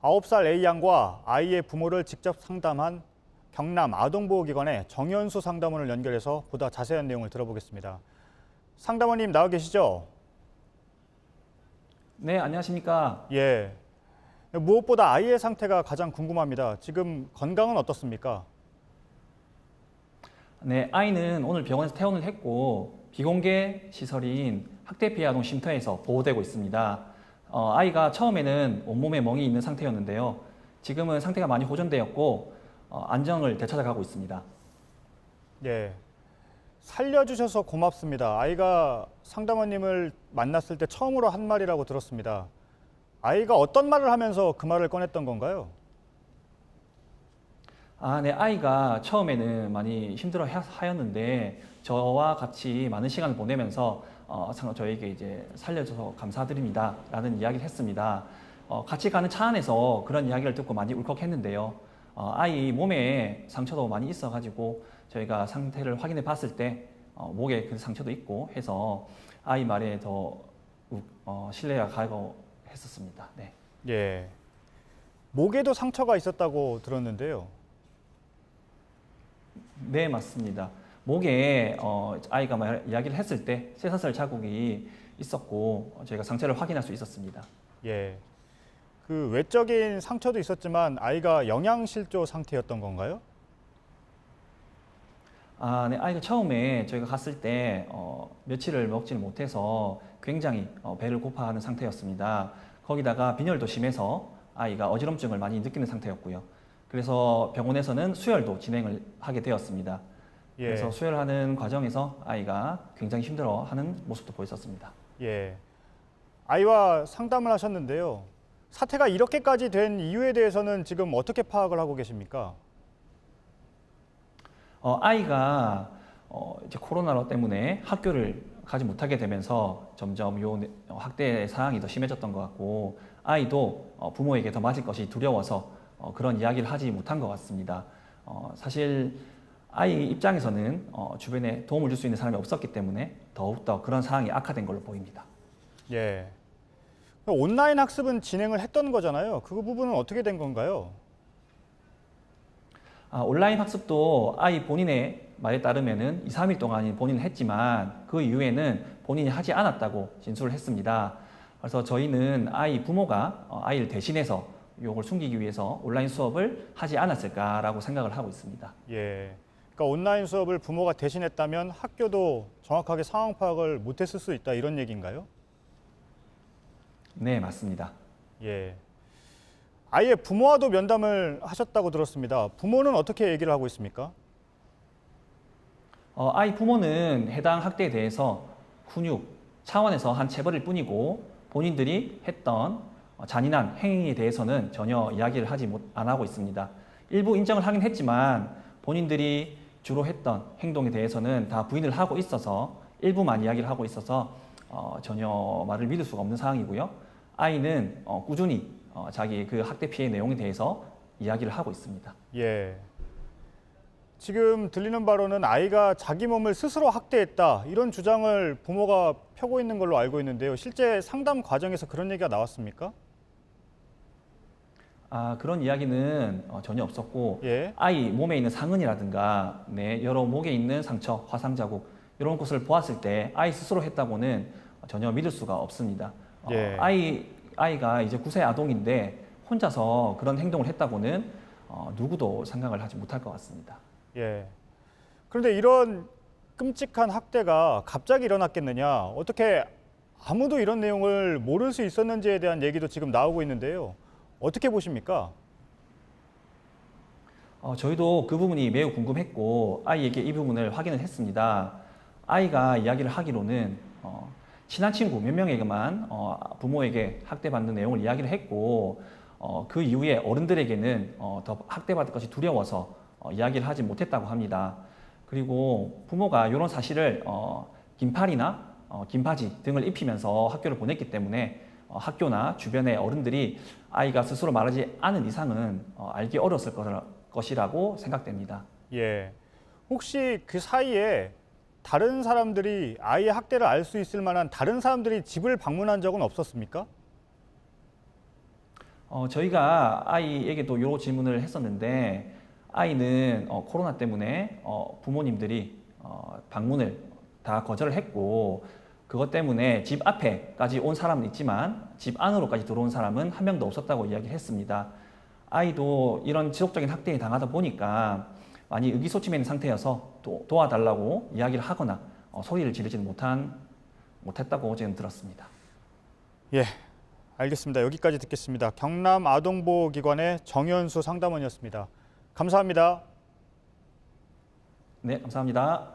9살 A양과 아이의 부모를 직접 상담한 경남 아동보호기관의 정현수 상담원을 연결해서 보다 자세한 내용을 들어보겠습니다. 상담원님 나와 계시죠? 네, 안녕하십니까. 예. 무엇보다 아이의 상태가 가장 궁금합니다. 지금 건강은 어떻습니까? 네, 아이는 오늘 병원에서 퇴원을 했고 비공개 시설인 학대 피해 아동 쉼터에서 보호되고 있습니다. 아이가 처음에는 온몸에 멍이 있는 상태였는데요. 지금은 상태가 많이 호전되었고 안정을 되찾아가고 있습니다. 예. 살려주셔서 고맙습니다. 아이가 상담원님을 만났을 때 처음으로 한 말이라고 들었습니다. 아이가 어떤 말을 하면서 그 말을 꺼냈던 건가요? 네, 아이가 처음에는 많이 힘들어 하였는데 저와 같이 많은 시간을 보내면서 저에게 이제 살려줘서 감사드립니다 라는 이야기를 했습니다. 같이 가는 차 안에서 그런 이야기를 듣고 많이 울컥했는데요. 아이 몸에 상처도 많이 있어가지고 저희가 상태를 확인해 봤을 때 목에 그 상처도 있고 해서 아이 말에 더 신뢰가 가고 했었습니다. 네. 예. 목에도 상처가 있었다고 들었는데요. 네, 맞습니다. 목에 아이가 이야기를 했을 때 쇠사슬 자국이 있었고 저희가 상처를 확인할 수 있었습니다. 예. 그 외적인 상처도 있었지만 아이가 영양실조 상태였던 건가요? 네, 아이가 처음에 저희가 갔을 때 며칠을 먹지를 못해서 굉장히 배를 고파하는 상태였습니다. 거기다가 빈혈도 심해서 아이가 어지럼증을 많이 느끼는 상태였고요. 그래서 병원에서는 수혈도 진행을 하게 되었습니다. 예. 그래서 수혈하는 과정에서 아이가 굉장히 힘들어하는 모습도 보였었습니다. 예. 아이와 상담을 하셨는데요. 사태가 이렇게까지 된 이유에 대해서는 지금 어떻게 파악을 하고 계십니까? 아이가 이제 코로나 때문에 학교를 가지 못하게 되면서 점점 요 학대 상황이 더 심해졌던 것 같고 아이도 부모에게 더 맞을 것이 두려워서 그런 이야기를 하지 못한 것 같습니다. 사실 아이 입장에서는 주변에 도움을 줄 수 있는 사람이 없었기 때문에 더욱더 그런 상황이 악화된 걸로 보입니다. 예. 온라인 학습은 진행을 했던 거잖아요. 그 부분은 어떻게 된 건가요? 온라인 학습도 아이 본인의 말에 따르면은 2, 3일 동안 본인은 했지만 그 이후에는 본인이 하지 않았다고 진술을 했습니다. 그래서 저희는 아이 부모가 아이를 대신해서 이걸 숨기기 위해서 온라인 수업을 하지 않았을까라고 생각을 하고 있습니다. 예. 그러니까 온라인 수업을 부모가 대신했다면 학교도 정확하게 상황 파악을 못했을 수 있다 이런 얘기인가요? 네, 맞습니다. 예. 아이의 부모와도 면담을 하셨다고 들었습니다. 부모는 어떻게 얘기를 하고 있습니까? 아이 부모는 해당 학대에 대해서 훈육 차원에서 한 체벌일 뿐이고 본인들이 했던 잔인한 행위에 대해서는 전혀 이야기를 안 하고 있습니다. 일부 인정을 하긴 했지만 본인들이 주로 했던 행동에 대해서는 다 부인을 하고 있어서 일부만 이야기를 하고 있어서 전혀 말을 믿을 수가 없는 상황이고요. 아이는 꾸준히 자기 그 학대 피해 내용에 대해서 이야기를 하고 있습니다. 예. 지금 들리는 바로는 아이가 자기 몸을 스스로 학대했다 이런 주장을 부모가 펴고 있는 걸로 알고 있는데요. 실제 상담 과정에서 그런 얘기가 나왔습니까? 그런 이야기는 전혀 없었고 예. 아이 몸에 있는 상흔이라든가 여러 목에 있는 상처, 화상 자국 이런 것을 보았을 때 아이 스스로 했다고는 전혀 믿을 수가 없습니다. 예. 아이가 이제 9세 아동인데 혼자서 그런 행동을 했다고는 누구도 생각을 하지 못할 것 같습니다. 예. 그런데 이런 끔찍한 학대가 갑자기 일어났겠느냐? 어떻게 아무도 이런 내용을 모를 수 있었는지에 대한 얘기도 지금 나오고 있는데요. 어떻게 보십니까? 저희도 그 부분이 매우 궁금했고 아이에게 이 부분을 확인을 했습니다. 아이가 이야기를 하기로는 친한 친구 몇 명에게만 부모에게 학대받는 내용을 이야기를 했고 그 이후에 어른들에게는 더 학대받을 것이 두려워서 이야기를 하지 못했다고 합니다. 그리고 부모가 이런 사실을 긴팔이나 긴 바지 등을 입히면서 학교를 보냈기 때문에 학교나 주변의 어른들이 아이가 스스로 말하지 않은 이상은 알기 어려웠을 것이라고 생각됩니다. 예. 혹시 그 사이에 다른 사람들이 아이의 학대를 알 수 있을 만한 다른 사람들이 집을 방문한 적은 없었습니까? 저희가 아이에게도 요 질문을 했었는데 아이는 코로나 때문에 부모님들이 방문을 다 거절을 했고 그것 때문에 집 앞에까지 온 사람은 있지만 집 안으로까지 들어온 사람은 한 명도 없었다고 이야기를 했습니다. 아이도 이런 지속적인 학대에 당하다 보니까 많이 의기소침한 상태여서 도와달라고 이야기를 하거나 소리를 지르지는 못했다고 저는 들었습니다. 예, 알겠습니다. 여기까지 듣겠습니다. 경남아동보호기관의 정현수 상담원이었습니다. 감사합니다. 네, 감사합니다.